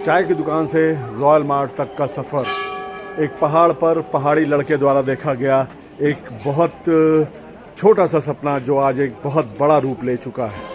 चाय की दुकान से रॉयल मार्ट तक का सफ़र एक पहाड़ पर पहाड़ी लड़के द्वारा देखा गया एक बहुत छोटा सा सपना जो आज एक बहुत बड़ा रूप ले चुका है।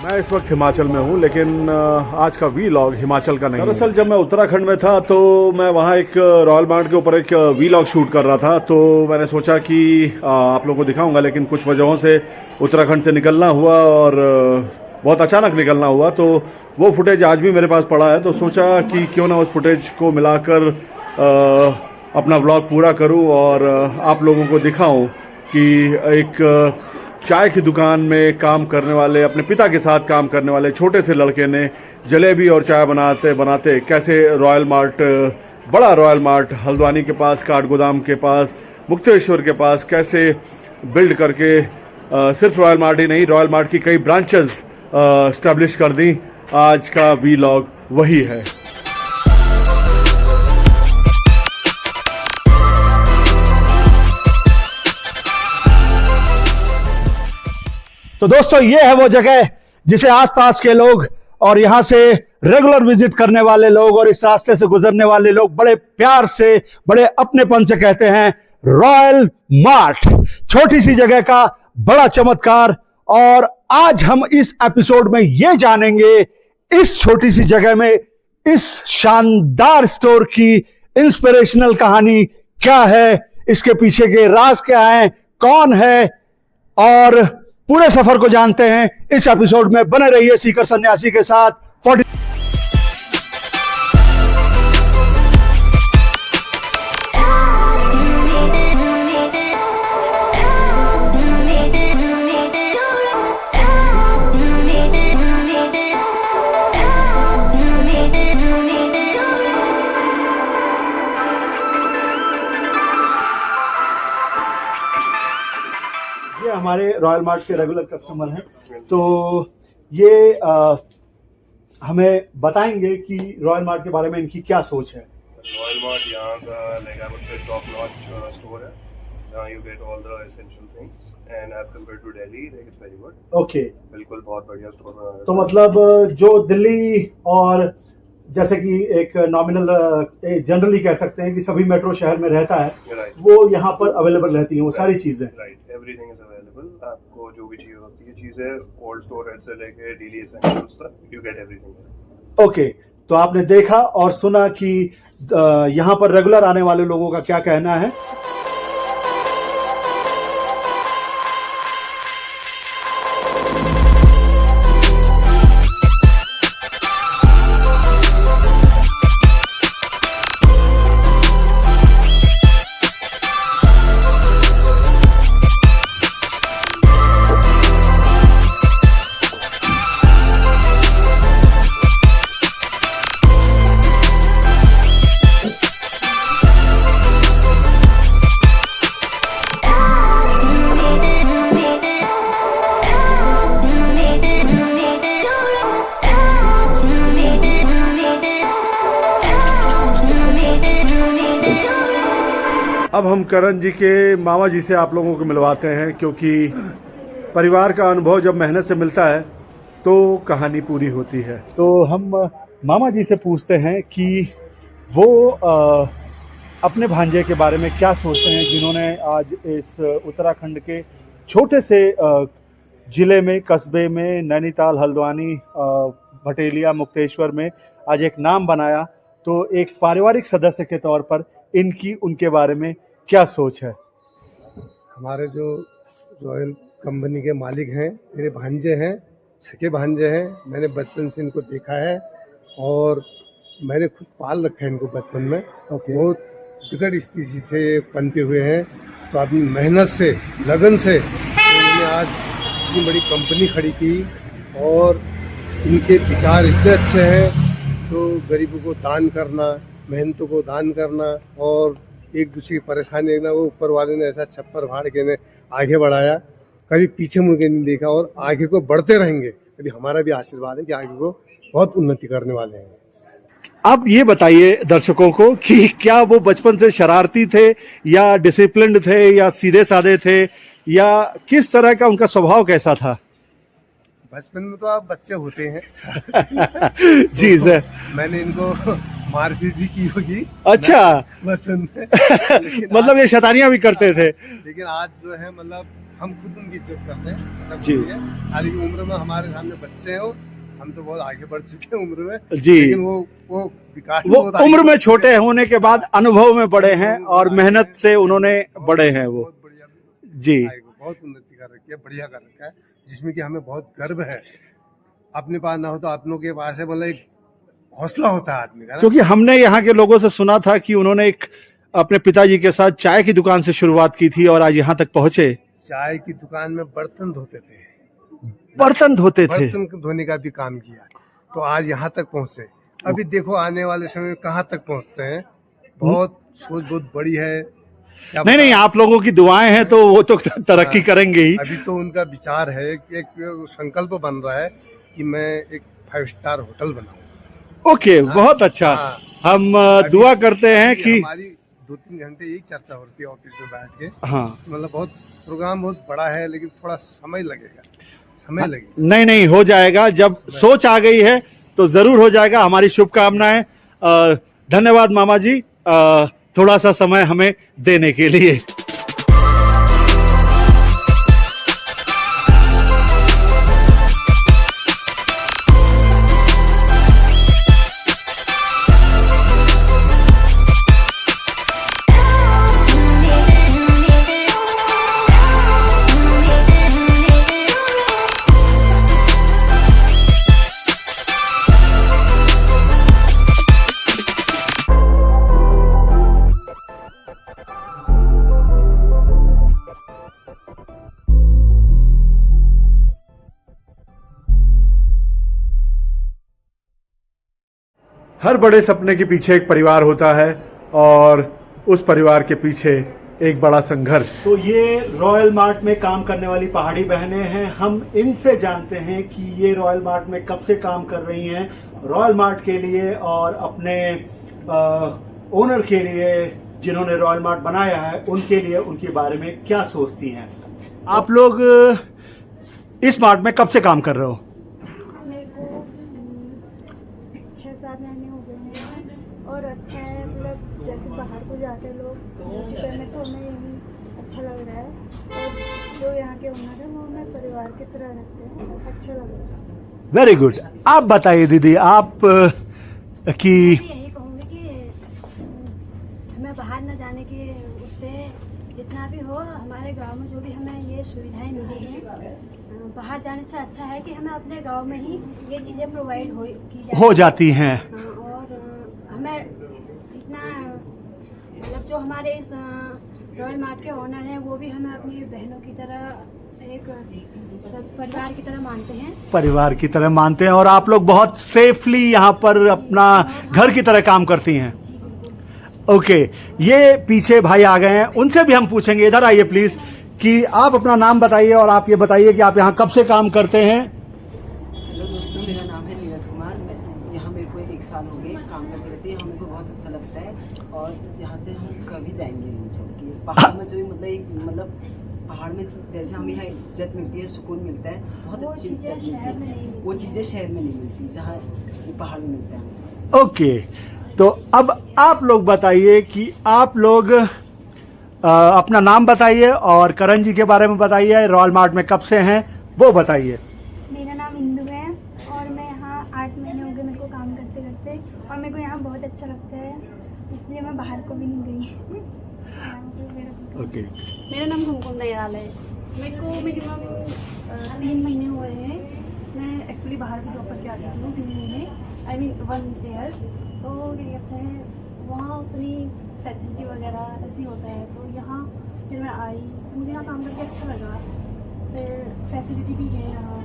मैं इस वक्त हिमाचल में हूँ, लेकिन आज का वीलॉग हिमाचल का नहीं। दरअसल जब मैं उत्तराखंड में था तो मैं वहाँ एक रॉयल मार्ट के ऊपर एक वीलॉग शूट कर रहा था, तो मैंने सोचा कि आप लोगों को दिखाऊंगा, लेकिन कुछ वजहों से उत्तराखंड से निकलना हुआ और बहुत अचानक निकलना हुआ, तो वो फुटेज आज भी मेरे पास पड़ा है। तो सोचा कि क्यों ना उस फुटेज को मिलाकर अपना व्लॉग पूरा करूँ और आप लोगों को दिखाऊँ कि एक चाय की दुकान में काम करने वाले, अपने पिता के साथ काम करने वाले छोटे से लड़के ने जलेबी और चाय बनाते बनाते कैसे रॉयल मार्ट, बड़ा रॉयल मार्ट हल्द्वानी के पास, काठगोदाम के पास, मुक्तेश्वर के पास कैसे बिल्ड करके सिर्फ रॉयल मार्ट ही नहीं, रॉयल मार्ट की कई ब्रांचेस इस्टेब्लिश कर दी। आज का वीलॉग वही है। तो दोस्तों, ये है वो जगह जिसे आसपास के लोग और यहां से रेगुलर विजिट करने वाले लोग और इस रास्ते से गुजरने वाले लोग बड़े प्यार से, बड़े अपनेपन से कहते हैं रॉयल मार्ट। छोटी सी जगह का बड़ा चमत्कार। और आज हम इस एपिसोड में ये जानेंगे इस छोटी सी जगह में इस शानदार स्टोर की इंस्पिरेशनल कहानी क्या है, इसके पीछे के राज क्या है, कौन है, और पूरे सफर को जानते हैं। इस एपिसोड में बने रहिए सीकर सन्यासी के साथ। ये हमारे रॉयल मार्ट के रेगुलर कस्टमर हैं, तो ये हमें बताएंगे कि रॉयल मार्ट के बारे में इनकी क्या सोच है। रॉयल मार्ट यहाँ का टॉप नॉच स्टोर है। यहाँ you get all the essential things and as compare to Delhi it's very good. Okay, बिल्कुल बहुत बढ़िया स्टोर बनाया है। तो मतलब जो दिल्ली और जैसे कि एक नॉमिनल जनरली कह सकते हैं कि सभी मेट्रो शहर में रहता है, राइट, वो यहाँ पर अवेलेबल रहती है वो सारी चीजें। Right, everything is available. आपको जो भी चाहिए होती है चीजें, कोल्ड स्टोरेज से लेके डेली एसेंशियल्स तक, यू गेट एवरीथिंग। ओके, तो आपने देखा और सुना कि यहाँ पर रेगुलर आने वाले लोगों का क्या कहना है। अब हम करण जी के मामा जी से आप लोगों को मिलवाते हैं, क्योंकि परिवार का अनुभव जब मेहनत से मिलता है तो कहानी पूरी होती है। तो हम मामा जी से पूछते हैं कि वो अपने भांजे के बारे में क्या सोचते हैं, जिन्होंने आज इस उत्तराखंड के छोटे से ज़िले में, कस्बे में, नैनीताल, हल्द्वानी, भटेलिया, मुक्तेश्वर में आज एक नाम बनाया। तो एक पारिवारिक सदस्य के तौर पर इनकी उनके बारे में क्या सोच है। हमारे जो रॉयल कंपनी के मालिक हैं मेरे भांजे हैं, सके भांजे हैं। मैंने बचपन से इनको देखा है और मैंने खुद पाल रखा है इनको बचपन में। बहुत बिगड़ स्थिति से पनपे हुए हैं, तो अपनी मेहनत से, लगन से इन्होंने आज इतनी बड़ी कंपनी खड़ी की और इनके विचार इतने अच्छे हैं। तो गरीबों को दान करना, मेहनतों को दान करना और एक दूसरे की परेशानी देखना, वो ऊपर वाले ने ऐसा छप्पर फाड़ के ने आगे बढ़ाया, कभी पीछे मुड़ के नहीं देखा और आगे को बढ़ते रहेंगे। अभी हमारा भी आशीर्वाद है कि आगे वो बहुत उन्नति करने वाले हैं। अब ये बताइए दर्शकों को कि क्या वो बचपन से शरारती थे या डिसिप्लिन्ड थे या सीधे साधे थे या किस तरह का उनका स्वभाव कैसा था? बचपन में तो आप बच्चे होते हैं जी सर। मैंने इनको मारपीट भी की होगी अच्छा। बचपन में मतलब ये शैतानियां भी करते थे। लेकिन आज जो है मतलब हम खुद उनकी इज्जत करते हैं सब जी। ठीक है। हालांकि उम्र में हमारे सामने बच्चे हैं, हम तो बहुत आगे बढ़ चुके हैं उम्र में। जी। लेकिन वो विकास में वो बहुत आगे उम्र में बढ़ चुके छोटे हैं। होने के बाद अनुभव में बड़े हैं और मेहनत से उन्होंने बड़े हैं वो। बहुत बढ़िया जी। बहुत उन्नति कर रखी है, बढ़िया कर रखा है, जिसमें कि हमें बहुत गर्व है। अपने पास ना हो तो अपनों के पास है, मतलब एक हौसला होता है आदमी का ना। क्योंकि हमने यहाँ के लोगों से सुना था कि उन्होंने एक अपने पिताजी के साथ चाय की दुकान से शुरुआत की थी और आज यहाँ तक पहुंचे। चाय की दुकान में बर्तन धोते थे, बर्तन धोते थे। बर्तन धोने का भी काम किया, तो आज यहाँ तक पहुँचे। अभी देखो आने वाले समय में कहाँ तक पहुँचते हैं। बहुत सोच बहुत बड़ी है। क्या नहीं नहीं, पता- आप लोगों की दुआएं हैं तो वो तो तरक्की करेंगे ही। अभी तो उनका विचार है कि एक संकल्प बन रहा है कि मैं एक 5 स्टार होटल बनाऊं। ओके, बहुत अच्छा। हाँ। हम अभी- दुआ करते हैं अभी कि हमारी 2-3 घंटे यही चर्चा होती है ऑफिस में बैठ के। हाँ। मतलब बहुत प्रोग्राम बहुत बड़ा है, लेकिन थोड़ा समय लगेगा, समय लगेगा। नहीं नहीं, हो जाएगा। जब सोच आ गई है तो जरूर हो जाएगा। हमारी शुभकामनाएं। धन्यवाद मामा जी, थोड़ा सा समय हमें देने के लिए। हर बड़े सपने के पीछे एक परिवार होता है और उस परिवार के पीछे एक बड़ा संघर्ष। तो ये रॉयल मार्ट में काम करने वाली पहाड़ी बहनें हैं। हम इनसे जानते हैं कि ये रॉयल मार्ट में कब से काम कर रही हैं, रॉयल मार्ट के लिए और अपने ओनर के लिए जिन्होंने रॉयल मार्ट बनाया है उनके लिए उनके बारे में क्या सोचती हैं। आप लोग इस मार्ट में कब से काम कर रहे हो? मेरे को 6-7 महीने हो गए हैं और अच्छा है। मतलब जैसे बाहर को जाते हैं लोग ड्यूटी करने तो हमें यही अच्छा लग रहा है और जो यहाँ के ओनर हैं वो हमें परिवार की तरह रखते हैं, अच्छा लग रहा है। Very good. आप बताइए दीदी, आप कि मैं यही कहूँगी कि हमें बाहर न जाने की उससे जितना भी हो हमारे गांव में जो भी हमें ये सुविधाएं मिली हैं, बाहर जाने से अच्छा है कि हमें अपने गांव में ही ये चीज़ें प्रोवाइड हो जाती हैं। और हमें इतना मतलब जो हमारे इस रॉयल मार्ट के ओनर हैं वो भी हमें अपनी बहनों की तरह एक सब परिवार की तरह मानते हैं। परिवार की तरह मानते हैं और आप लोग बहुत सेफली यहाँ पर अपना घर की तरह काम करती हैं। ओके, ये पीछे भाई आ गए हैं, उनसे भी हम पूछेंगे। इधर आइए प्लीज, कि आप अपना नाम बताइए और आप ये बताइए कि आप यहाँ कब से काम करते हैं। हेलो दोस्तों, मेरा नाम है नीरज कुमार। मैं यहाँ मेरे को 1 साल हो गए काम करते रहते हैं। हमें को बहुत अच्छा लगता है और यहाँ से हम कभी जाएंगे नहीं चल के। पहाड़ में जो मतलब पहाड़ में जैसे हमें यहाँ इज्जत मिलती है, सुकून मिलता है, बहुत वो अच्छी चीज़ें इज्जत शहर में मिलती नहीं है। मिलती। वो चीज़ें शहर में नहीं मिलती जहाँ ये पहाड़ में मिलता है। ओके, तो अब आप लोग बताइए कि आप लोग अपना नाम बताइए और करण जी के बारे में बताइए। रॉयल मार्ट में कब से हैं वो बताइए। मेरा नाम इंदु है और मैं यहाँ 8 महीने हो गए मेरे को काम करते करते और मेरे को यहाँ बहुत अच्छा लगता है, इसलिए मैं बाहर को भी नहीं गई। ओके, मेरा नाम कुमकुम नयाल है। मेरे को मिनिमम 3 महीने हुए हैं। मैं एक्चुअली बाहर की जॉब करके आ जाती हूँ 3 महीने, आई मीन 1 ईयर। तो क्या कहते हैं, वहाँ उतनी फैसिलिटी वगैरह ऐसी होता है। तो यहाँ फिर मैं आई, मुझे यहाँ काम करके अच्छा लगा। फिर फैसिलिटी भी है यहाँ,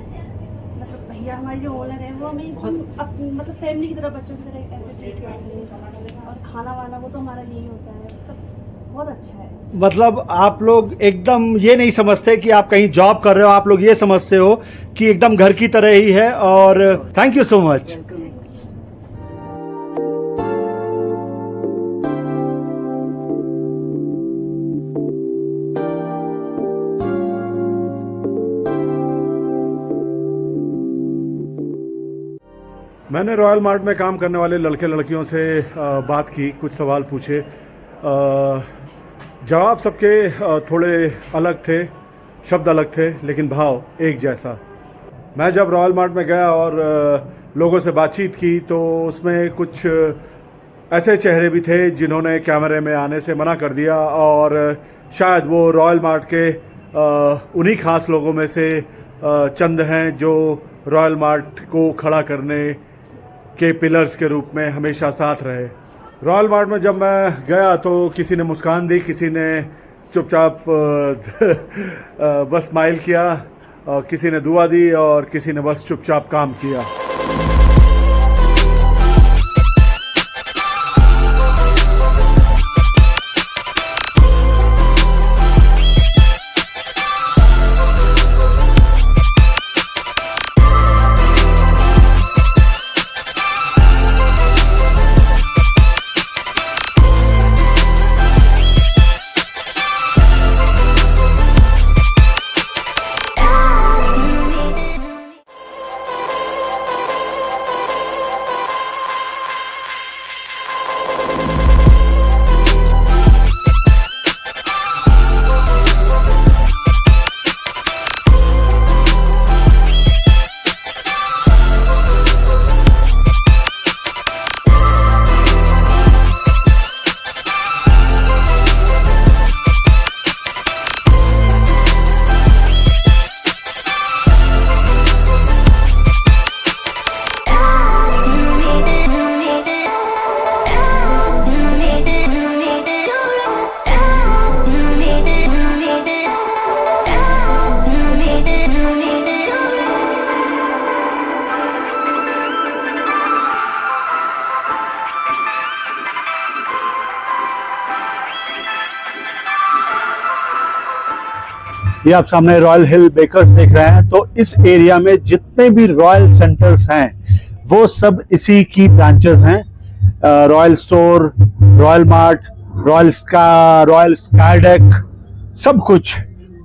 मतलब भैया हमारी जो ओनर है वो हमें मतलब फैमिली की तरह, बच्चों की तरह ऐसे ट्रीट करते हैं। और खाना वाना वो तो हमारा यही होता है, मतलब बहुत अच्छा है। मतलब आप लोग एकदम ये नहीं समझते कि आप कहीं जॉब कर रहे हो, आप लोग ये समझते हो कि एकदम घर की तरह ही है। और थैंक यू सो मच। मैंने रॉयल मार्ट में काम करने वाले लड़के लड़कियों से बात की, कुछ सवाल पूछे। जवाब सबके थोड़े अलग थे, शब्द अलग थे, लेकिन भाव एक जैसा। मैं जब रॉयल मार्ट में गया और लोगों से बातचीत की तो उसमें कुछ ऐसे चेहरे भी थे जिन्होंने कैमरे में आने से मना कर दिया, और शायद वो रॉयल मार्ट के उन्हीं खास लोगों में से चंद हैं जो रॉयल मार्ट को खड़ा करने के पिलर्स के रूप में हमेशा साथ रहे। रॉयल मार्ट में जब मैं गया तो किसी ने मुस्कान दी, किसी ने चुपचाप बस स्माइल किया, किसी ने दुआ दी और किसी ने बस चुपचाप काम किया। ये आप सामने रॉयल हिल बेकर्स देख रहे हैं। तो इस एरिया में जितने भी रॉयल सेंटर्स हैं वो सब इसी की ब्रांचेस हैं। Royal store, royal mart, royal SkyDeck, सब कुछ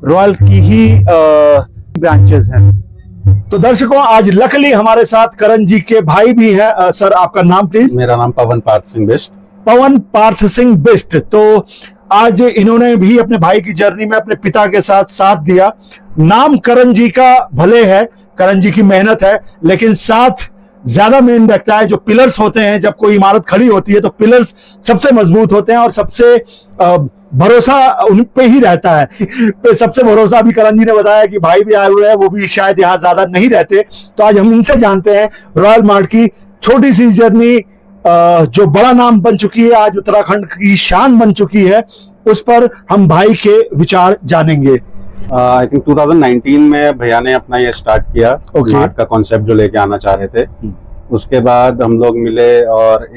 रॉयल की ही ब्रांचेस हैं। तो दर्शकों, आज लकली हमारे साथ करण जी के भाई भी हैं। सर, आपका नाम प्लीज? मेरा नाम पवन पार्थ सिंह बिष्ट। पवन पार्थ सिंह बिष्ट। तो आज इन्होंने भी अपने भाई की जर्नी में अपने पिता के साथ दिया। नाम करण जी का भले है, करण जी की मेहनत है, लेकिन साथ ज्यादा मेन रखता है जो पिलर्स होते हैं। जब कोई इमारत खड़ी होती है तो पिलर्स सबसे मजबूत होते हैं और सबसे भरोसा उन पे ही रहता है। सबसे भरोसा अभी करण जी ने बताया कि भाई भी आए हुए हैं, वो भी शायद यहाँ ज्यादा नहीं रहते। तो आज हम इनसे जानते हैं रॉयल मार्ट की छोटी सी जर्नी, जो बड़ा नाम बन चुकी है, आज उत्तराखंड की शान बन चुकी है, उस पर हम भाई के विचार जानेंगे। आई थिंक 2019 में भैया ने अपना ये स्टार्ट किया, मार्ट का कॉन्सेप्ट जो लेके आना चाह रहे थे। उसके बाद हम लोग मिले और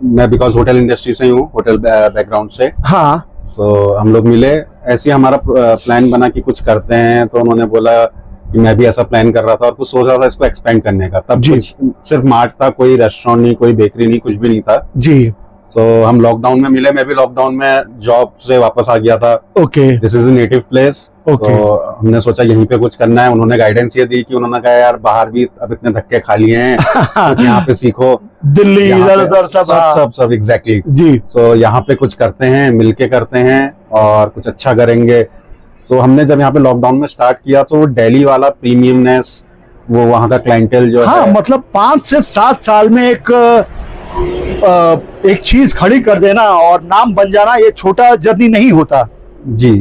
मैं बिकॉज होटल इंडस्ट्री से हूँ, होटल बैकग्राउंड से। हाँ। सो हम लोग मिले, ऐसे हमारा प्लान बना कि कुछ करते हैं। तो उन्होंने बोला कि मैं भी ऐसा प्लान कर रहा था और कुछ सोच रहा था इसको एक्सपेंड करने का। तब कुछ सिर्फ मार्ट था, कोई रेस्टोरेंट नहीं, कोई बेकरी नहीं, कुछ भी नहीं था जी। तो हम लॉकडाउन में मिले, मैं भी लॉकडाउन में जॉब से वापस आ गया था। Okay. This is native place. तो हमने सोचा यहीं पे कुछ करना है। उन्होंने गाइडेंस ये दी कि उन्होंने कहा यार बाहर भी अब इतने धक्के खा लिए हैं, तो यहाँ पे सीखो, दिल्ली इधर उधर सब एग्जैक्टली जी। तो यहाँ पे कुछ करते हैं, मिलके करते हैं और कुछ अच्छा करेंगे। तो हमने जब यहाँ पे लॉकडाउन में स्टार्ट किया तो दिल्ली वाला प्रीमियमनेस, वो वहाँ का क्लाइंटेल जो है, मतलब 5 से 7 साल में एक चीज खड़ी कर देना और नाम बन जाना, ये छोटा जर्नी नहीं होता जी।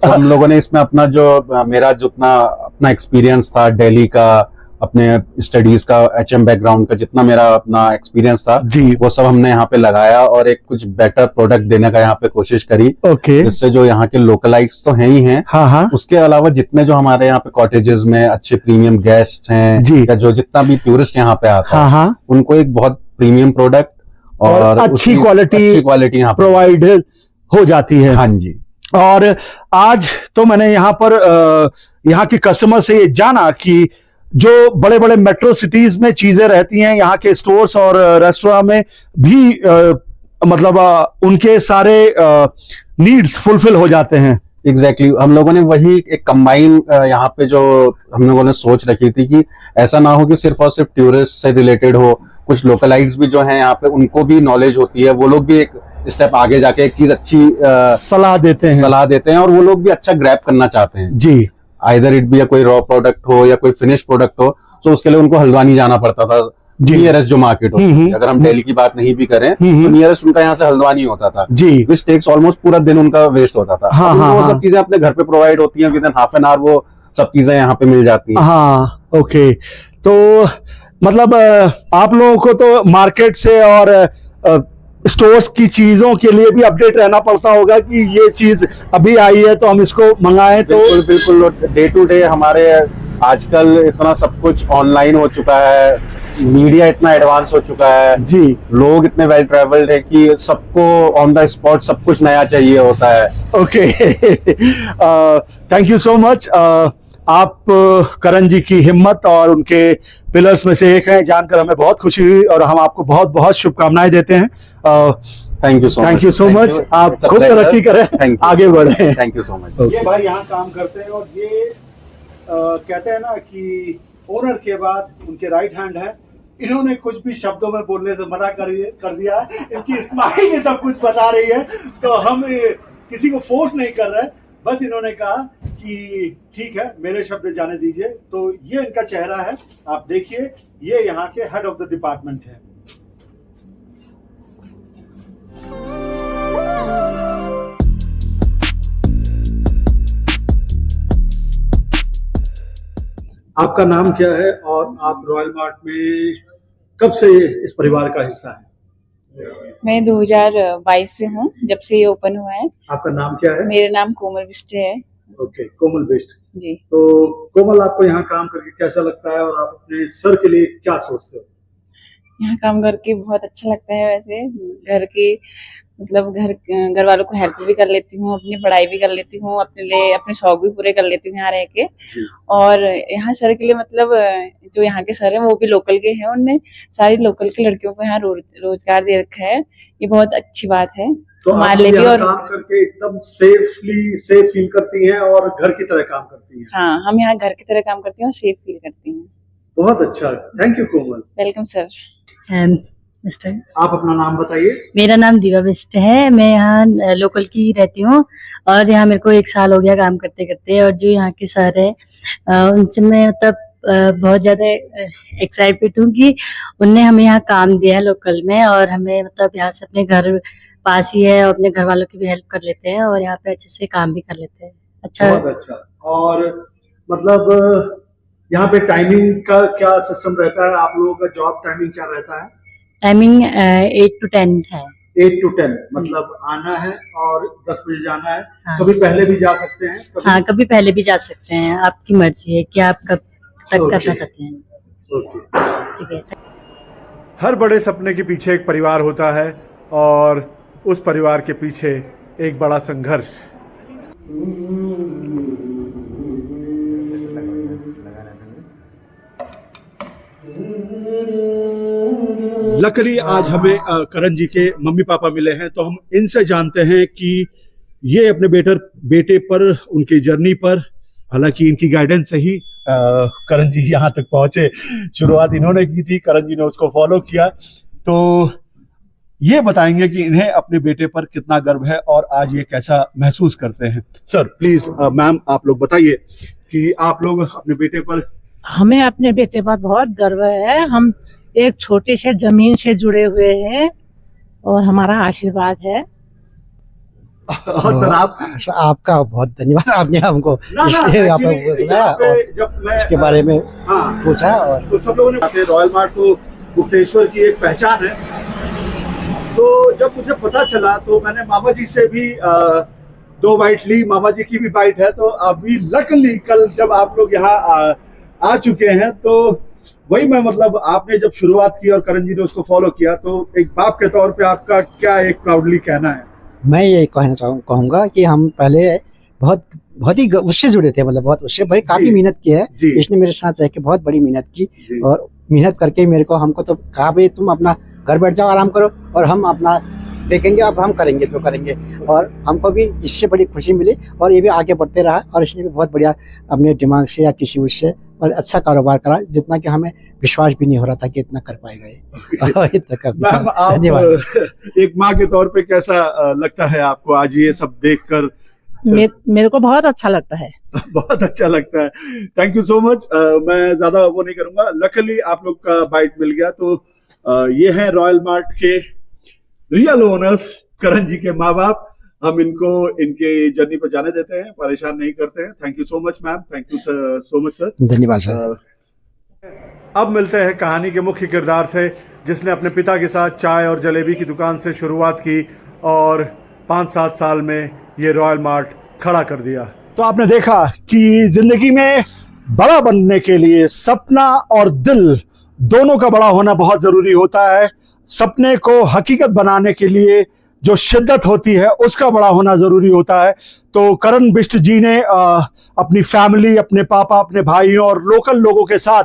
तो हम लोगों ने इसमें अपना जो मेरा जितना अपना एक्सपीरियंस था दिल्ली का, अपने स्टडीज का, एचएम बैकग्राउंड का जितना मेरा अपना एक्सपीरियंस था जी, वो सब हमने यहाँ पे लगाया और एक कुछ बेटर प्रोडक्ट देने का यहाँ पे कोशिश करी। ओके। जिससे जो यहाँ के लोकलाइट्स तो हैं ही हैं, हाँ हाँ, उसके अलावा जितने जो हमारे यहाँ पे कॉटेजेस में अच्छे प्रीमियम गेस्ट हैं जी, या जो जितना भी टूरिस्ट यहाँ पे आता है, हाँ, उनको एक बहुत प्रीमियम प्रोडक्ट और अच्छी क्वालिटी यहाँ प्रोवाइड हो जाती है। हाँ जी। और आज तो मैंने यहाँ पर यहाँ के कस्टमर से ये जाना कि जो बड़े बड़े मेट्रो सिटीज में चीजें रहती हैं, यहाँ के स्टोर्स और रेस्टोरेंट में भी मतलब उनके सारे नीड्स फुलफिल हो जाते हैं। एग्जैक्टली हम लोगों ने वही एक कंबाइन यहाँ पे जो हम लोगों ने सोच रखी थी कि ऐसा ना हो कि सिर्फ और सिर्फ टूरिस्ट से रिलेटेड हो, कुछ लोकलाइट्स भी जो हैं यहाँ पे उनको भी नॉलेज होती है, वो लोग भी एक स्टेप आगे जाके एक चीज अच्छी सलाह देते हैं और वो लोग भी अच्छा ग्रैब करना चाहते हैं जी। आइदर इट भी या कोई रॉ प्रोडक्ट हो या कोई फिनिश प्रोडक्ट हो, तो उसके लिए उनको हल्द्वानी जाना पड़ता था, नियरेस्ट जो मार्केट होती है। अगर हम दिल्ली की बात नहीं भी करें तो नियरेस्ट उनका यहाँ से हल्द्वानी होता था जी, विच टेक्स ऑलमोस्ट पूरा दिन उनका वेस्ट होता था। हाँ, वो हाँ, सब चीजें अपने घर पे प्रोवाइड होती हैं, with in half an hour वो सब चीजें यहाँ पे मिल जाती हैं। हाँ ओके। तो मतलब आप लोगों को तो मार्केट से और स्टोर्स की चीजों के लिए भी अपडेट रहना पड़ता होगा कि ये चीज अभी आई है तो हम इसको मंगाएं। तो बिल्कुल डे टू डे हमारे आजकल इतना सब कुछ ऑनलाइन हो चुका है, मीडिया इतना एडवांस हो चुका है जी, लोग इतने वेल ट्रेवल्ड है कि सबको ऑन द स्पॉट सब कुछ नया चाहिए होता है। Okay thank you so much. आप करण जी की हिम्मत और उनके पिलर्स में से एक हैं, जानकर हमें बहुत खुशी हुई और हम आपको बहुत बहुत शुभकामनाएं देते हैं। Thank you so much. आप खूब तरक्की करें, आगे बढ़े। Thank you so much. ये भाई यहाँ काम करते हैं और ये कहते हैं ना कि ओनर के बाद उनके राइट हैंड है। इन्होंने कुछ भी शब्दों में बोलने से मना कर दिया है, इनकी स्माइल ही सब कुछ बता रही है, तो हम किसी को फोर्स नहीं कर रहे, बस इन्होंने कहा कि ठीक है मेरे शब्द जाने दीजिए। तो ये इनका चेहरा है, आप देखिए, ये यहाँ के हेड ऑफ द डिपार्टमेंट है। आपका नाम क्या है और आप रॉयल मार्ट में कब से इस परिवार का हिस्सा है? मैं 2022 से हूँ, जब से ये ओपन हुआ है। आपका नाम क्या है? मेरा नाम कोमल बिष्ट है। ओके, कोमल बिष्ट जी। तो कोमल, आपको यहाँ काम करके कैसा लगता है और आप अपने सर के लिए क्या सोचते हो? यहाँ काम करके बहुत अच्छा लगता है। वैसे घर की मतलब घर वालों को हेल्प भी कर लेती हूँ, अपनी पढ़ाई भी कर लेती हूँ, अपने लिए अपने शौक भी पूरे कर लेती हूँ यहाँ रह के। और यहाँ सर के लिए मतलब जो यहाँ के सर हैं वो भी लोकल के हैं, उनने सारी लोकल की लड़कियों को यहाँ रोजगार दे रखा है। ये बहुत अच्छी बात है तो हमारे लिए भी। और काम करके एकदम सेफ फील करती हैं और घर की तरह काम करती हैं? हाँ, हम यहाँ घर की तरह काम करती हैं और सेफ फील करती हैं। बहुत अच्छा, thank you Komal. Welcome sir. Mister, आप अपना नाम बताइए। मेरा नाम दीवा बिष्ट है, मैं यहाँ लोकल की रहती हूँ और यहाँ मेरे को 1 साल हो गया काम करते करते। और जो यहाँ के सर है उनसे मैं मतलब बहुत ज़्यादा एक्साइटेड हूँ कि उनने हमें यहाँ काम दिया है लोकल में, और हमें मतलब यहाँ से अपने घर पास ही है और अपने घर वालों की भी हेल्प कर लेते हैं और यहाँ पे अच्छे से काम भी कर लेते हैं। अच्छा, बहुत अच्छा। और मतलब यहाँ पे टाइमिंग का क्या सिस्टम रहता है? आप लोगों का जॉब टाइमिंग क्या रहता है? टाइमिंग 8 to 10 है। 8 to 10 मतलब आना है और 10 बजे जाना है। हाँ। कभी पहले भी जा सकते हैं? हाँ, कभी पहले भी जा सकते हैं, आपकी मर्जी है कि आप कब तक करना चाहते हैं। ठीक है। हर बड़े सपने के पीछे एक परिवार होता है और उस परिवार के पीछे एक बड़ा संघर्ष। लकीली आज हमें करण जी के मम्मी पापा मिले हैं, तो हम इनसे जानते हैं कि ये अपने बेटे पर उनकी जर्नी पर, हालांकि इनकी गाइडेंस से ही करण जी यहाँ तक पहुंचे। शुरुआत इन्होंने की थी, करण जी ने उसको फॉलो किया। तो ये बताएंगे कि इन्हें अपने बेटे पर कितना गर्व है और आज ये कैसा महसूस करते हैं। सर प्लीज, मैम आप लोग बताइए कि आप लोग अपने बेटे पर। हमें अपने बेटे पर बहुत गर्व है। हम एक छोटे से जमीन से जुड़े हुए हैं और हमारा आशीर्वाद है। और सर आपका बहुत धन्यवाद, आपने हमको इसके बारे में पूछा। और तो सब लोगों ने रॉयल मार्ट को गुप्तेश्वर की एक पहचान है, तो जब मुझे पता चला तो मैंने मामा जी से भी 2 बाइट ली, मामा जी की भी बाइट है। तो अभी लकीली कल जब आप लोग यहाँ आ चुके हैं, तो वही मैं मतलब आपने जब शुरुआत की और करण जी ने उसको फॉलो किया, तो एक बाप के तौर पे आपका क्या एक प्राउडली कहना है? मैं ये कहूँगा कि हम पहले बहुत ही उससे जुड़े थे, मतलब बहुत उससे भाई काफी मेहनत की है। जी। इसने मेरे साथ रह के बहुत बड़ी मेहनत की, जी। और मेहनत करके मेरे को हमको तो कहा भाई तुम अपना घर बैठ जाओ, आराम करो, और हम अपना देखेंगे, अब हम करेंगे तो करेंगे। और हमको भी इससे बड़ी खुशी मिली, और ये भी आगे बढ़ते रहा, और इसने भी बहुत बढ़िया अपने दिमाग से या किसी उससे और अच्छा कारोबार करा, जितना कि हमें विश्वास भी नहीं हो रहा था कि इतना कर पाएगा ये। मैम, आप धन्यवाद। एक माँ के तौर पे कैसा लगता है आपको आज ये सब देखकर? मेरे को बहुत अच्छा लगता है। बहुत अच्छा लगता है। Thank you so much. मैं ज्यादा वो नहीं करूंगा। लकीली आप लोग का बाइट मिल गया। तो ये हैं रॉयल मार्ट के रियल ओनर्स, करण जी के माँ बाप। हम इनको इनके जर्नी पर जाने देते हैं, परेशान नहीं करते हैं। Thank you so much ma'am, thank you so much sir. धन्यवाद सर। अब मिलते हैं कहानी के मुख्य किरदार से, जिसने अपने पिता के साथ चाय और जलेबी की दुकान से शुरुआत की और 5-7 साल में ये रॉयल मार्ट खड़ा कर दिया। तो आपने देखा कि जिंदगी में बड़ा बनने के लिए सपना और दिल दोनों का बड़ा होना बहुत जरूरी होता है। सपने को हकीकत बनाने के लिए जो शिद्दत होती है उसका बड़ा होना जरूरी होता है। तो करण बिष्ट जी ने अपनी फैमिली, अपने पापा, अपने भाइयों और लोकल लोगों के साथ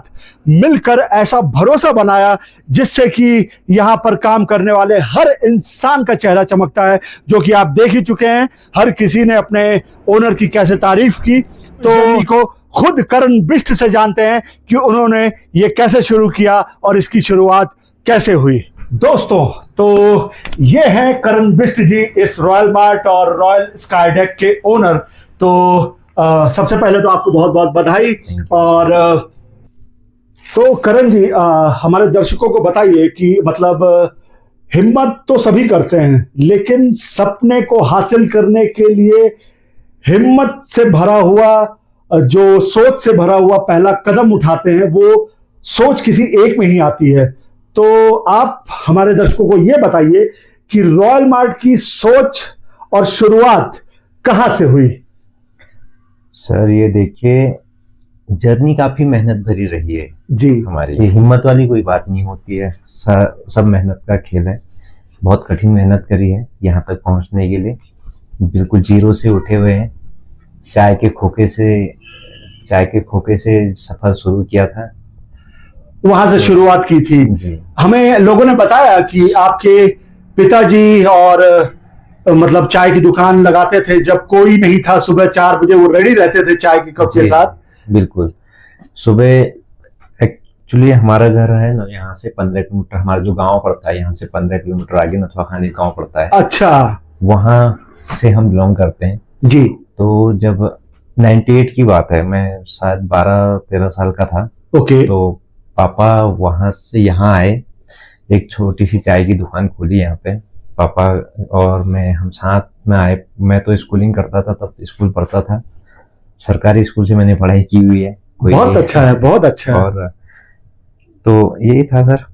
मिलकर ऐसा भरोसा बनाया जिससे कि यहाँ पर काम करने वाले हर इंसान का चेहरा चमकता है, जो कि आप देख ही चुके हैं। हर किसी ने अपने ओनर की कैसे तारीफ की। तो को खुद करण बिष्ट से जानते हैं कि उन्होंने ये कैसे शुरू किया और इसकी शुरुआत कैसे हुई। दोस्तों, तो ये हैं करण बिष्ट जी, इस रॉयल मार्ट और रॉयल स्काई डेक के ओनर। तो सबसे पहले तो आपको बहुत बहुत बधाई। और तो करण जी, हमारे दर्शकों को बताइए कि मतलब हिम्मत तो सभी करते हैं, लेकिन सपने को हासिल करने के लिए हिम्मत से भरा हुआ, जो सोच से भरा हुआ पहला कदम उठाते हैं, वो सोच किसी एक में ही आती है। तो आप हमारे दर्शकों को ये बताइए कि रॉयल मार्ट की सोच और शुरुआत कहां से हुई? सर ये देखिए, जर्नी काफी मेहनत भरी रही है जी। हमारी। ये हिम्मत वाली कोई बात नहीं होती है, सब मेहनत का खेल है। बहुत कठिन मेहनत करी है यहाँ तक पहुँचने के लिए। बिल्कुल जीरो से उठे हुए हैं। चाय के खोखे से सफर शुरू किया था, वहां से शुरुआत की थी जी। हमें लोगों ने बताया कि आपके पिताजी और मतलब चाय की दुकान लगाते थे जब कोई नहीं था। सुबह 4 बजे वो रेडी रहते थे चाय के कप के साथ। बिल्कुल। सुबह एक्चुअली हमारा घर है ना, यहाँ से 15 किलोमीटर, हमारा जो गांव पड़ता है यहाँ से 15 किलोमीटर आगे नथवा खानी गांव पड़ता है। अच्छा। वहां से हम बिलोंग करते हैं जी। तो जब 98 की बात है, मैं शायद 12-13 साल का था। ओके। तो पापा वहां से यहाँ आए, एक छोटी सी चाय की दुकान खोली यहाँ पे। पापा और मैं हम साथ में आए। मैं तो स्कूलिंग करता था, तब स्कूल पढ़ता था। सरकारी स्कूल से मैंने पढ़ाई की हुई है। बहुत अच्छा है, बहुत अच्छा है। और तो यही था सर,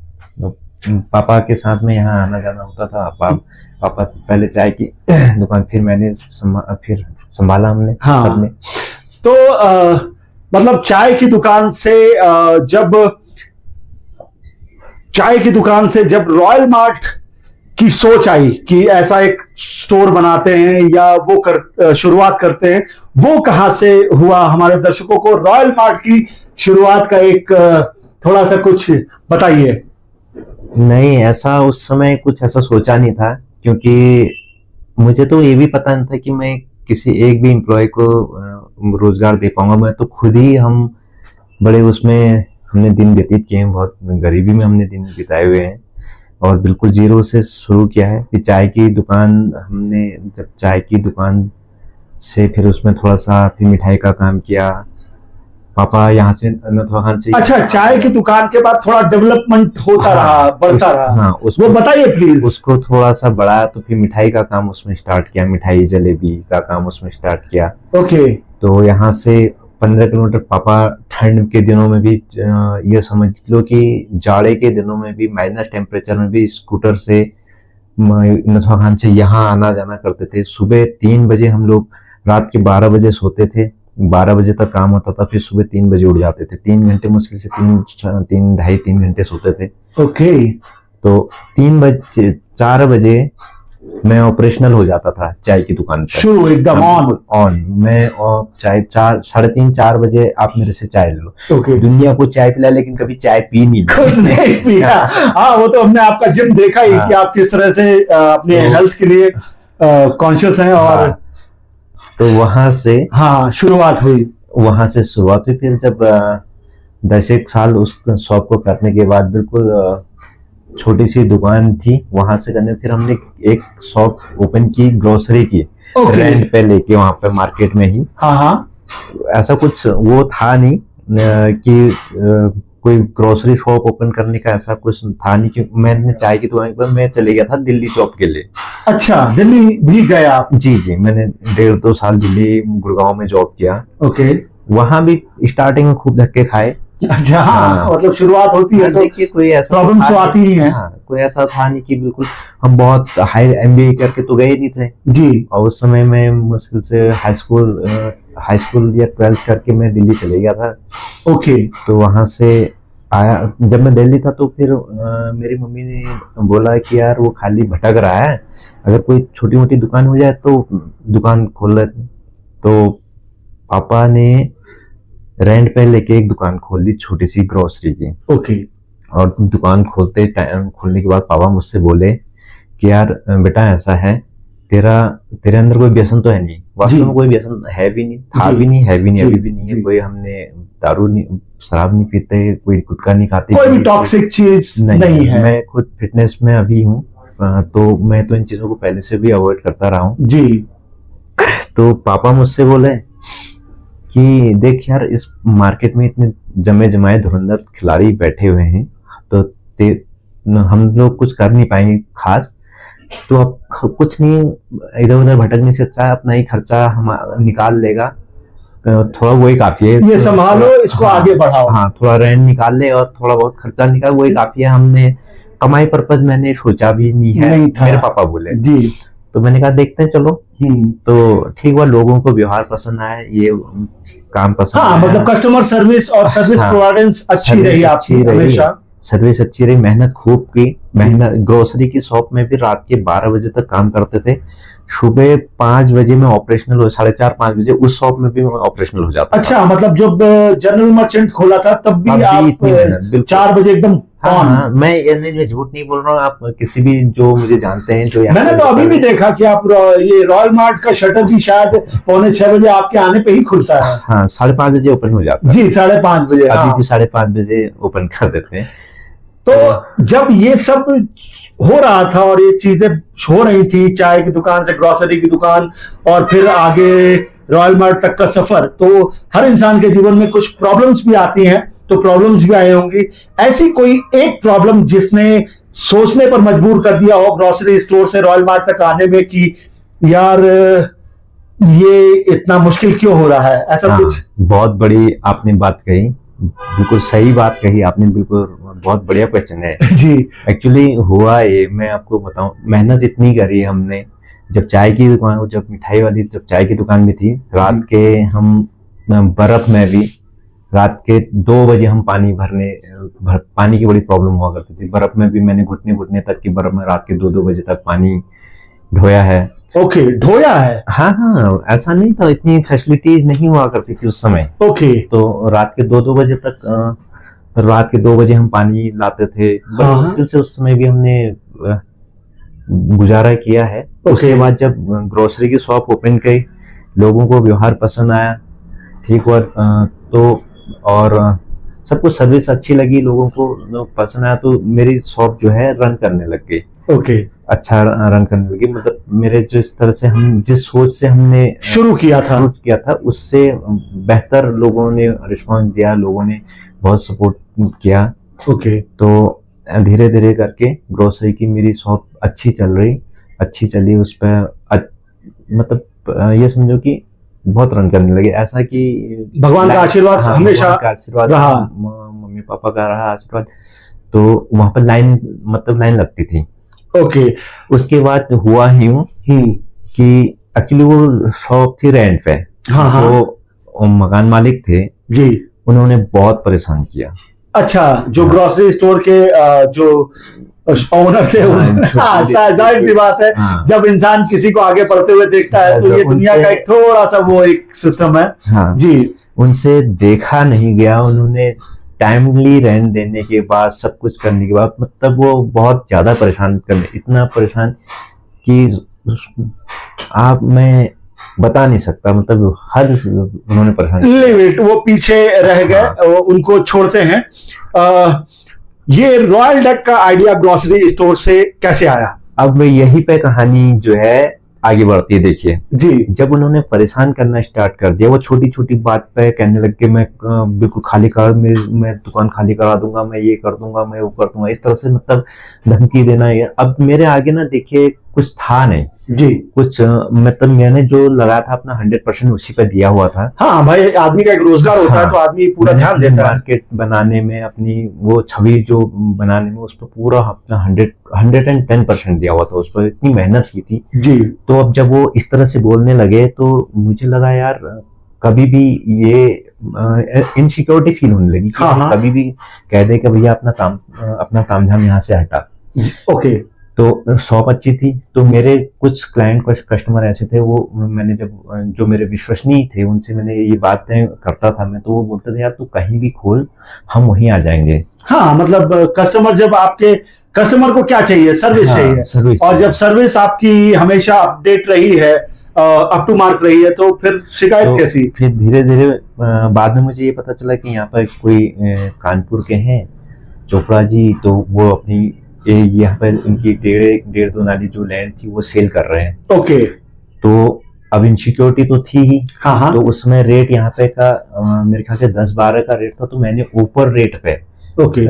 पापा के साथ में यहाँ आना जाना होता था। पापा पहले चाय की दुकान, फिर मैंने फिर संभाला हमने। हाँ। सबने। तो मतलब चाय की दुकान से जब रॉयल मार्ट की सोच आई कि ऐसा एक स्टोर बनाते हैं या वो शुरुआत करते हैं, वो कहां से हुआ? हमारे दर्शकों को रॉयल मार्ट की शुरुआत का एक थोड़ा सा कुछ बताइए। नहीं, ऐसा उस समय कुछ ऐसा सोचा नहीं था, क्योंकि मुझे तो ये भी पता नहीं था कि मैं किसी एक भी एम्प्लॉय को रोजगार दे पाऊंगा। मैं तो खुद ही, हम बड़े उसमें हमने दिन व्यतीत किए हैं, बहुत गरीबी में हमने दिन बिताए हुए हैं। और बिल्कुल जीरो से शुरू किया है। फिर चाय की दुकान हमने, जब चाय की दुकान से फिर उसमें थोड़ा सा फिर मिठाई का काम किया। पापा यहाँ से नथवाखान से। अच्छा, चाय की दुकान के बाद थोड़ा डेवलपमेंट होता रहा, बढ़ता रहा। हाँ, वो बताइए प्लीज। उसको थोड़ा सा बढ़ाया तो फिर मिठाई का काम उसमें स्टार्ट किया, मिठाई जलेबी का काम उसमें स्टार्ट किया। ओके। तो यहाँ से 15 किलोमीटर, पापा ठंड के दिनों में भी, ये समझ लो कि जाड़े के दिनों में भी, माइनस टेम्परेचर में भी स्कूटर से नथवाखान से यहाँ आना जाना करते थे। सुबह 3 बजे हम लोग रात के 12 बजे सोते थे, 12 बजे तक काम होता था, फिर सुबह 3 बजे उठ जाते थे। 3 घंटे मुश्किल से 3 घंटे सोते थे। ओके। तो 4 बजे मैं ऑपरेशनल हो जाता था चाय की दुकान पर। शुरू एकदम ऑन मैं चाय 3:30-4 बजे आप मेरे से चाय ले लो। ओके। दुनिया को चाय पिला लेकिन कभी चाय पी नहीं खुद नहीं पिया। हाँ, वो तो हमने आपका जिम देखा ही कि आप किस तरह से अपने हेल्थ के लिए कॉन्शियस हैं। और तो वहां से शुरुआत हुई। वहां से शुरुआत हुई। फिर जब 10 साल उस शॉप को करने के बाद बिल्कुल छोटी सी दुकान थी, वहां से करने फिर हमने एक शॉप ओपन की ग्रोसरी की, रेंट पे लेके वहां पे मार्केट में ही। ऐसा कुछ वो था नहीं कि कोई ग्रोसरी शॉप ओपन करने का ऐसा कुछ था नहीं, क्योंकि मैंने चाय की दुकान पर मैं चले गया था दिल्ली जॉब के लिए। अच्छा, दिल्ली भी गया आप? जी, मैंने 1.5-2 साल दिल्ली गुड़गांव में जॉब किया। ओके। वहां भी स्टार्टिंग में खूब धक्के खाए। अच्छा, मतलब शुरुआत होती है तो देखिए कोई ऐसा प्रॉब्लम्स तो आती ही है। कोई ऐसा था नहीं कि बिल्कुल हम बहुत हाई MBA करके तो गए नहीं थे जी। और उस समय में मुश्किल से हाई स्कूल या 12th करके मैं दिल्ली चले गया था। ओके। तो वहां से आया, जब मैं दिल्ली था तो फिर मेरी मम्मी ने बोला कि यार वो खाली भटक रहा है, अगर कोई छोटी मोटी दुकान हो जाए तो दुकान खोल ले। तो पापा ने रेंट पे लेके एक दुकान खोल ली छोटी सी ग्रोसरी की। ओके। और दुकान खोलने के बाद पापा मुझसे बोले कि यार बेटा ऐसा है, तेरे अंदर कोई व्यसन तो है नहीं। वास्तव में कोई व्यसन है भी नहीं, था भी नहीं, है भी नहीं, अभी भी नहीं है। कोई हमने दारू नहीं, शराब नहीं पीते, कोई गुटखा नहीं खाते, कोई भी टॉक्सिक चीज नहीं है। मैं खुद फिटनेस में अभी हूँ, तो मैं तो इन चीजों को पहले से भी अवॉइड करता रहा हूँ जी। तो पापा मुझसे बोले कि देख यार, इस मार्केट में इतने जमे जमाए धुरंधर खिलाड़ी बैठे हुए हैं, तो हम लोग कुछ कर नहीं पाएंगे खास, तो अब कुछ नहीं, इधर उधर भटकने से अच्छा है अपना ही खर्चा हम निकाल लेगा, थोड़ा वही काफी है, ये संभालो, इसको आगे बढ़ाओ। हाँ, थोड़ा रेंट निकाल ले और थोड़ा बहुत खर्चा निकाल, वही काफी है। हमने कमाई पर्पज मैंने सोचा भी नहीं है, मेरे पापा बोले जी। तो मैंने कहा देखते हैं चलो। तो ठीक हुआ, लोगों को व्यवहार पसंद आया, ये काम पसंद आया। मतलब कस्टमर सर्विस और सर्विस प्रोवाइडेंस अच्छी रही आपकी हमेशा। सर्विस अच्छी रही, मेहनत खूब की। ग्रोसरी की शॉप में भी रात के 12 बजे तक काम करते थे। सुबह 5 बजे में ऑपरेशनल हो, 4:30-5 बजे उस शॉप में भी ऑपरेशनल हो जाता। अच्छा, मतलब जब जनरल मर्चेंट खोला था तब भी आप 4 बजे एकदम? हाँ, मैं झूठ नहीं बोल रहा हूँ। आप किसी भी जो मुझे जानते हैं, जो मैंने तो अभी भी देखा कि आप ये रॉयल मार्ट का शटर भी शायद 5:45 बजे आपके आने पे ही खुलता है। हाँ, 5:30 बजे ओपन हो जाता है जी, 5:30 बजे। अभी भी 5:30 बजे ओपन कर देते हैं। तो जब ये सब हो रहा था और ये चीजें हो रही थी, चाय की दुकान से ग्रोसरी की दुकान और फिर आगे रॉयल मार्ट तक का सफर, तो हर इंसान के जीवन में कुछ प्रॉब्लम्स भी आती हैं, तो प्रॉब्लम्स भी आई होंगी। ऐसी कोई एक प्रॉब्लम जिसने सोचने पर मजबूर कर दिया हो ग्रोसरी स्टोर से रॉयल मार्ट तक आने में कि यार ये इतना मुश्किल क्यों हो रहा है, ऐसा कुछ? बहुत बड़ी आपने बात कही, बिल्कुल सही बात कही आपने, बिल्कुल बहुत बढ़िया क्वेश्चन है जी। एक्चुअली हुआ ये, मैं आपको बताऊं, मेहनत इतनी करी हमने। जब चाय की दुकान, जब मिठाई वाली, जब चाय की दुकान में थी, रात के हम बर्फ में भी रात के 2 बजे हम पानी की बड़ी प्रॉब्लम हुआ करती थी। बर्फ में भी मैंने घुटने तक की बर्फ में रात के 2-2 बजे तक पानी ढोया है। ओके, ढोया है? हाँ, ऐसा नहीं था, इतनी फैसिलिटीज नहीं हुआ करती थी उस समय। ओके। तो रात के 2-2 बजे तक, रात के 2 बजे हम पानी लाते थे। बड़ी मुश्किल से उस समय भी हमने गुजारा किया है। उसके बाद जब ग्रोसरी की शॉप ओपन की, लोगों को व्यवहार पसंद आया, ठीक हुआ, तो और सबको सर्विस अच्छी लगी, लोगों को पसंद आया, तो मेरी शॉप जो है रन करने लग गई। ओके। अच्छा रन करने लगी, मतलब मेरे जिस तरह से हम जिस सोच से हमने शुरू किया था उससे बेहतर लोगों ने रिस्पॉन्स दिया, लोगों ने बहुत सपोर्ट किया। ओके। तो धीरे धीरे करके ग्रोसरी की मेरी शॉप अच्छी चली, उस पर मतलब ये समझो कि बहुत रन करने लगे। ऐसा कि भगवान का आशीर्वाद हमेशा रहा, मम्मी पापा का रहा आशीर्वाद। तो वहां पर लाइन लगती थी। ओके। उसके बाद हुआ यूं कि एक्चुअली वो शॉप थी रेंट पे। जो मकान मालिक थे जी, उन्होंने बहुत परेशान किया। अच्छा, जो ग्रोसरी स्टोर के जो ओनर थे हाँ, जाहिर सी बात है। हाँ। जब इंसान किसी को आगे बढ़ते हुए देखता है तो ये दुनिया का एक थोड़ा सा वो एक सिस्टम है। हाँ जी, उनसे देखा नहीं गया। उन्होंने टाइमली रेंट देने के बाद, सब कुछ करने के बाद, मतलब वो बहुत ज्यादा परेशान करने, इतना परेशान कि मैं बता नहीं सकता, मतलब हद उन्होंने परेशान किया। लिव इट, वो पीछे रह गए, वो उनको छोड़ते हैं। ये रॉयल डेक का आइडिया ग्रोसरी स्टोर से कैसे आया? अब यही पे कहानी जो है आगे बढ़ती है। देखिए जी, जब उन्होंने परेशान करना स्टार्ट कर दिया, वो छोटी छोटी बात पे कहने लग के मैं बिल्कुल खाली कर, मैं दुकान खाली करा दूंगा, मैं ये कर दूंगा, मैं वो कर दूंगा, इस तरह से मतलब धमकी देना। ये अब मेरे आगे ना देखिए कुछ था नहीं जी, कुछ, मतलब मैंने जो लगाया था अपना 100% उसी पे दिया हुआ था। हाँ भाई, आदमी का एक रोजगार होता है तो आदमी पूरा ध्यान देता है। मार्केट बनाने में, अपनी वो छवि जो बनाने में, उस पर पूरा अपना 110% दिया हुआ था, उस पर इतनी मेहनत की थी जी। तो अब जब वो इस तरह से बोलने लगे तो मुझे लगा यार कभी भी ये इनसिक्योरिटी फील होने लगी। हाँ। कभी भी कह दे कि भैया अपना तामझाम यहाँ से हटा। ओके, तो शॉप अच्छी थी, तो मेरे कुछ क्लाइंट, कुछ कस्टमर ऐसे थे, वो मैंने जब जो मेरे विश्वसनीय थे उनसे मैंने ये बातें करता था मैं, तो वो बोलते थे यार तू कहीं भी खोल, हम वहीं आ जाएंगे। हाँ, मतलब कस्टमर, जब आपके कस्टमर को क्या चाहिए? सर्विस चाहिए। सर्विस। और जब सर्विस आपकी हमेशा अपडेट रही है, अप टू मार्क रही है, तो फिर शिकायत तो कैसी? फिर धीरे धीरे बाद में मुझे ये पता चला कि यहाँ पर कोई कानपुर के हैं चोपड़ा जी, तो वो अपनी यहाँ पर उनकी 1.5-2 नाली जो लैंड थी वो सेल कर रहे हैं। ओके, तो अब इनसिक्योरिटी तो थी ही। हाँ। तो उसमें रेट यहाँ पे का मेरे ख्याल से 10-12 का रेट था, तो मैंने ऊपर रेट पे ओके,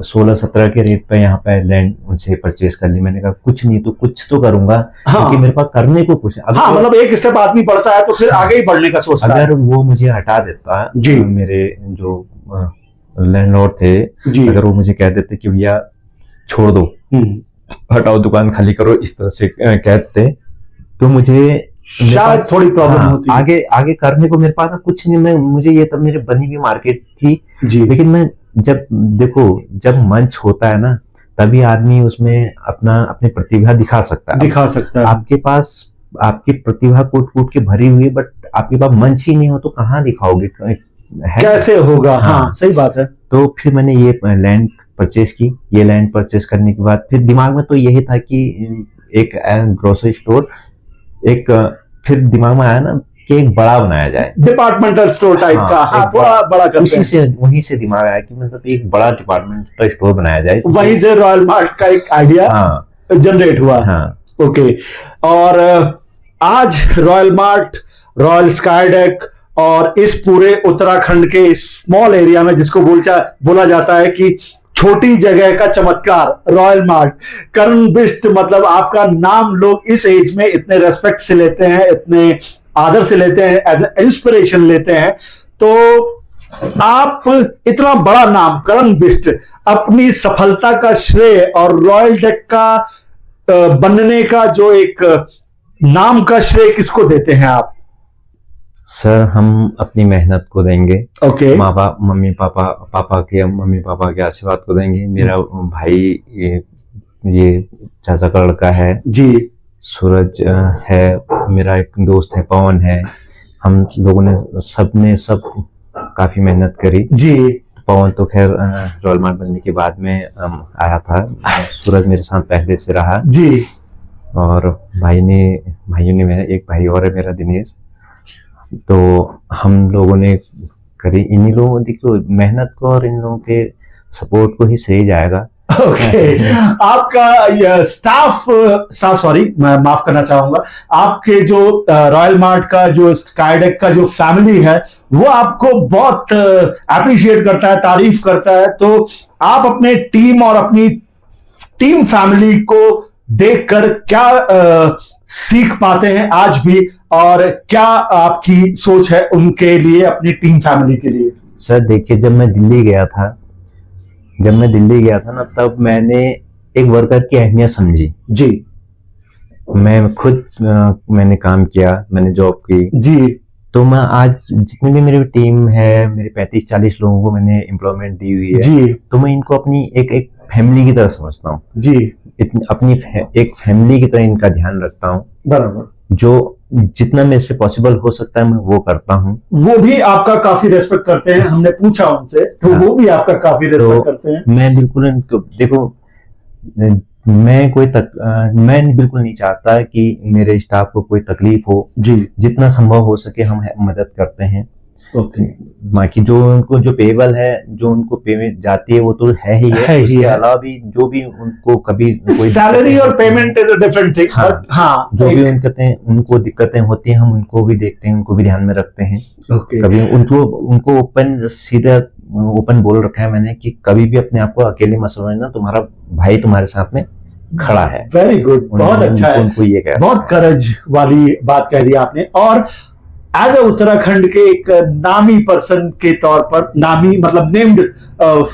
16-17 के रेट पे यहाँ पे लैंड उनसे परचेज कर ली। मैंने कहा कुछ नहीं तो कुछ तो करूंगा, हाँ। क्योंकि मेरे पास करने को कुछ। हाँ, मतलब एक स्टेप आदमी बढ़ता है तो फिर आगे ही बढ़ने का सोचता है। अगर वो मुझे हटा देता जी। मेरे जो लैंडलॉर्ड थे, जी। अगर वो मुझे कह देते कि भैया छोड़ दो, हटाओ, दुकान खाली करो, इस तरह से कहते तो मुझे शायद थोड़ी प्रॉब्लम होती। आगे करने को मेरे पास कुछ नहीं। मुझे ये तब मेरे बनी हुई मार्केट थी जी। लेकिन मैं जब मंच होता है ना, तभी आदमी उसमें अपनी प्रतिभा दिखा सकता है। आपके पास आपकी प्रतिभा कूट के भरी हुई है, बट आपके पास मंच ही नहीं हो तो कहाँ दिखाओगे, कैसे होगा? हाँ, सही बात है। तो फिर मैंने ये लैंड परचेज की। ये लैंड परचेज करने के बाद फिर दिमाग में तो यही था कि एक ग्रोसरी स्टोर, फिर दिमाग में आया ना कि एक बड़ा बनाया जाए, डिपार्टमेंट स्टोर टाइप का। हाँ, थोड़ा बड़ा करते हैं। वहीं से दिमाग आया कि मतलब एक बड़ा डिपार्टमेंटल स्टोर बनाया जाए। वहीं से रॉयल मार्ट का एक आइडिया जनरेट हुआ। हाँ। ओके, और आज royal mart, royal sky deck और इस पूरे उत्तराखंड के इस स्मॉल एरिया में, जिसको बोला जाता है कि छोटी जगह का चमत्कार, रॉयल मार्ट, करण बिष्ट, मतलब आपका नाम लोग इस एज में इतने रेस्पेक्ट से लेते हैं, इतने आदर से लेते हैं, एज ए इंस्पिरेशन लेते हैं। तो आप इतना बड़ा नाम करण बिष्ट, अपनी सफलता का श्रेय और रॉयल डेक का बनने का जो एक नाम का श्रेय किसको देते हैं आप? सर, हम अपनी मेहनत को देंगे। ओके। मम्मी पापा के आशीर्वाद को देंगे। मेरा भाई ये चाचा का लड़का है जी, सूरज है, मेरा एक दोस्त है पवन है। हम लोगों ने सब काफी मेहनत करी जी। पवन तो खैर रॉयल मार्ट बनने के बाद में आया था। सूरज मेरे साथ पहले से रहा जी। और भाइयों ने मेरा एक भाई और है मेरा, दिनेश। तो हम लोगों ने करी। इन्हीं लोगों की मेहनत को और इन लोगों के सपोर्ट को ही सही जाएगा। ओके। आपका स्टाफ, सॉरी, मैं माफ करना चाहूंगा, आपके जो रॉयल मार्ट का जो स्काई डेक का जो फैमिली है वो आपको बहुत अप्रिशिएट करता है, तारीफ करता है। तो आप अपने टीम और अपनी टीम फैमिली को देखकर क्या सीख पाते हैं आज भी, और क्या आपकी सोच है उनके लिए, अपनी टीम फैमिली के लिए? सर देखिए, जब मैं दिल्ली गया था ना, तब मैंने एक वर्कर की अहमियत समझी जी। मैं खुद मैंने काम किया, मैंने जॉब की जी। तो मैं आज जितनी भी मेरी टीम है, मेरे 35-40 लोगों को मैंने एम्प्लॉयमेंट दी हुई है जी। तो मैं इनको अपनी एक फैमिली की तरह समझता हूँ जी एक फैमिली की तरह इनका ध्यान रखता हूँ। बराबर। जो जितना मेरे से पॉसिबल हो सकता है मैं वो करता हूँ। वो भी आपका काफी रेस्पेक्ट करते हैं, हमने पूछा उनसे तो वो भी आपका काफी रेस्पेक्ट करते हैं। मैं बिल्कुल इनको देखो, मैं बिल्कुल नहीं चाहता कि मेरे स्टाफ को कोई तकलीफ हो जी। जितना संभव हो सके हम मदद करते हैं। ओके। बाकी जो उनको जो पेबल है, जो उनको पेमेंट जाती है वो तो है ही है। उसके अलावा भी जो भी उनको कभी कोई सैलरी और payment is a different thing. हाँ, जो भी उनको दिक्कतें होती हैं हम उनको भी देखते हैं, उनको भी ध्यान में रखते हैं। कभी उनको ओपन बोल रखा है मैंने कि कभी भी अपने आप को अकेले मत समझना, तुम्हारा भाई तुम्हारे साथ में खड़ा है। वेरी गुड, बहुत अच्छा है। उनको ये कह बहुत करेज वाली बात कह दी आपने। और एज ए उत्तराखंड के एक नामी पर्सन के तौर पर, नामी मतलब नेम्ड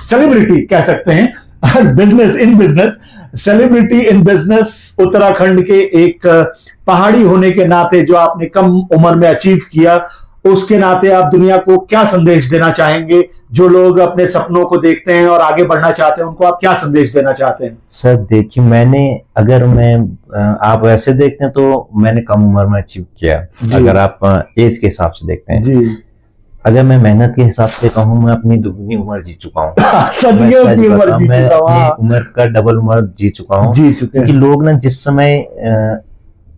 सेलिब्रिटी कह सकते हैं, business celebrity in business Uttarakhand के एक पहाड़ी होने के नाते जो आपने कम उम्र में अचीव किया, उसके नाते आप दुनिया को क्या संदेश देना चाहेंगे? जो लोग अपने सपनों को देखते हैं और आगे बढ़ना चाहते हैं उनको आप क्या संदेश देना चाहते हैं? सर देखिए, आप वैसे देखते हैं तो मैंने कम उम्र में अचीव किया। अगर आप एज के हिसाब से देखते हैं जी। अगर मैं मेहनत के हिसाब से कहूँ, मैं अपनी दुगनी उम्र जी चुका हूँ। सदियों की उम्र जी चुका हूँ। मैं उम्र का डबल उम्र जी चुका हूँ। क्योंकि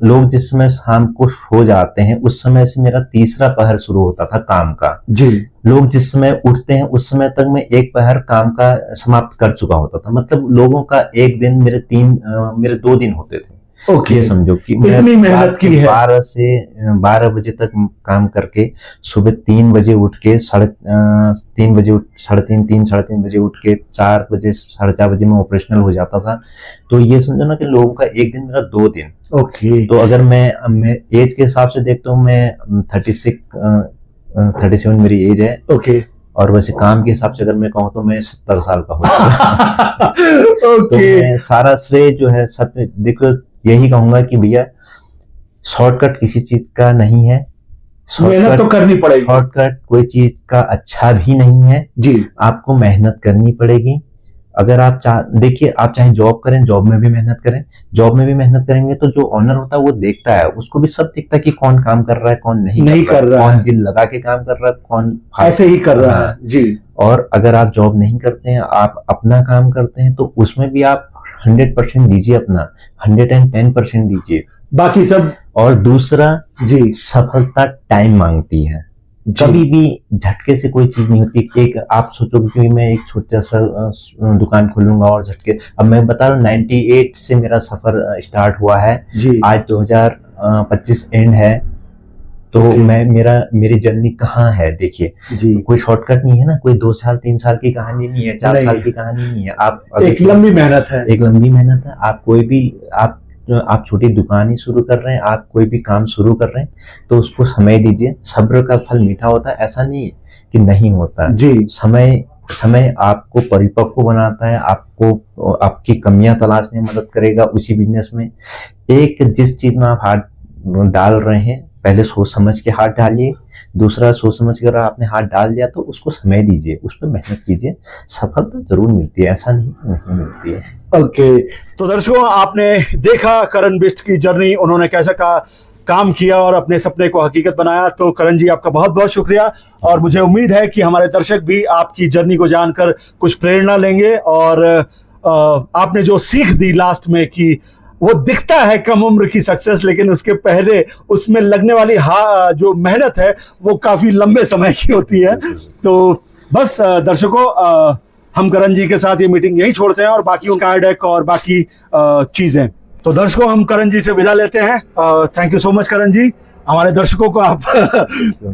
लोग जिस समय शाम को सो जाते हैं उस समय से मेरा तीसरा पहर शुरू होता था काम का जी। लोग जिस समय उठते हैं उस समय तक मैं एक पहर काम का समाप्त कर चुका होता था। मतलब लोगों का एक दिन मेरे 2 दिन होते थे। ये समझो कि इतनी मेहनत की है। 12 से 12 बजे तक काम करके सुबह 3 बजे उठ के 3:30 बजे उठ के 4 बजे 4:30 बजे में ऑपरेशनल हो जाता था। तो ये समझो ना कि लोगों का एक दिन मेरा 2 दिन। ओके। तो अगर मैं एज के हिसाब से देखता हूँ, मैं 37 मेरी एज है। ओके। और वैसे काम के हिसाब से अगर मैं कहूँ तो मैं 70 साल का हूँ। तो मैं सारा श्रेय जो है सब देखो यही कहूंगा कि भैया शॉर्टकट किसी चीज का नहीं है। मेहनत तो करनी पड़ेगी। शॉर्टकट कोई चीज का अच्छा भी नहीं है जी। आपको मेहनत करनी पड़ेगी। अगर आप देखिए, आप चाहे जॉब करें, जॉब में भी मेहनत करें, जॉब में भी मेहनत करेंगे तो जो ऑनर होता है वो देखता है, उसको भी सब दिखता है कि कौन काम कर रहा है, कौन नहीं कर रहा है, कौन दिल लगा के काम कर रहा है, कौन ऐसे ही कर रहा है जी। और अगर आप जॉब नहीं करते हैं, आप अपना काम करते हैं तो उसमें भी आप 100% दीजिए, अपना 110% दीजिए, बाकी सब। और दूसरा जी, सफलता टाइम मांगती है। कभी भी झटके से कोई चीज नहीं होती। एक आप सोचोगे कि मैं एक छोटा सा दुकान खोलूंगा और झटके, अब मैं बता रहा हूँ 98 से मेरा सफर स्टार्ट हुआ है जी। आज 2025 एंड है। तो मेरी जर्नी कहाँ है देखिए, कोई शॉर्टकट नहीं है ना, कोई 2 साल 3 साल की कहानी नहीं है, 4 साल की कहानी नहीं है। आप एक लंबी मेहनत है, एक लंबी मेहनत है। आप कोई भी आप छोटी दुकान ही शुरू कर रहे हैं, आप कोई भी काम शुरू कर रहे हैं तो उसको समय दीजिए। सब्र का फल मीठा होता है, ऐसा नहीं है कि नहीं होता जी। समय आपको परिपक्व बनाता है, आपको आपकी कमियां तलाशने में मदद करेगा उसी बिजनेस में। एक जिस चीज में आप हाथ डाल रहे हैं पहले सोच समझ के हाथ डालिए, दूसरा सोच समझ कर आपने हाथ डाल दिया तो उसको समय दीजिए, उस पर मेहनत कीजिए, सफलता जरूर मिलती है, ऐसा नहीं मिलती है। ओके। तो दर्शकों, आपने देखा करण बिष्ट की जर्नी, उन्होंने कैसा काम किया और अपने सपने को हकीकत बनाया। तो करण जी, आपका बहुत बहुत शुक्रिया। और मुझे उम्मीद है कि हमारे दर्शक भी आपकी जर्नी को जानकर कुछ प्रेरणा लेंगे। और आपने जो सीख दी लास्ट में कि वो दिखता है कम उम्र की सक्सेस, लेकिन उसके पहले उसमें लगने वाली जो मेहनत है वो काफी लंबे समय की होती है। तो बस दर्शकों, हम करण जी के साथ ये मीटिंग यही छोड़ते हैं और बाकी उनका डेक और बाकी चीजें। तो दर्शकों, हम करण जी से विदा लेते हैं। थैंक यू सो मच करण जी, हमारे दर्शकों को आप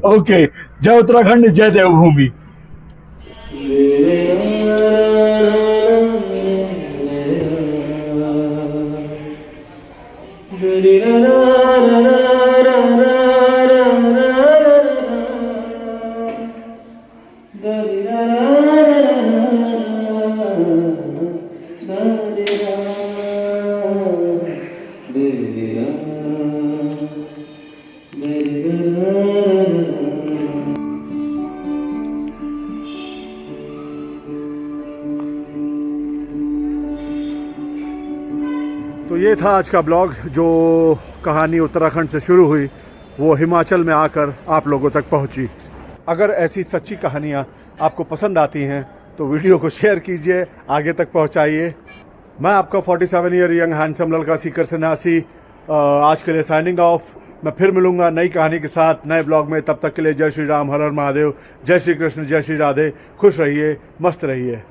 ओके। जय उत्तराखंड, जय देवभूमि। तो ये था आज का ब्लॉग। जो कहानी उत्तराखंड से शुरू हुई वो हिमाचल में आकर आप लोगों तक पहुंची। अगर ऐसी सच्ची कहानियाँ आपको पसंद आती हैं तो वीडियो को शेयर कीजिए, आगे तक पहुंचाइए। मैं आपका 47 ईयर यंग हैंडसम लड़का सीकर सन्यासी आज के लिए साइनिंग ऑफ। मैं फिर मिलूंगा नई कहानी के साथ नए ब्लॉग में। तब तक के लिए जय श्री राम, हर हर महादेव, जय श्री कृष्ण, जय श्री राधे। खुश रहिए, मस्त रहिए।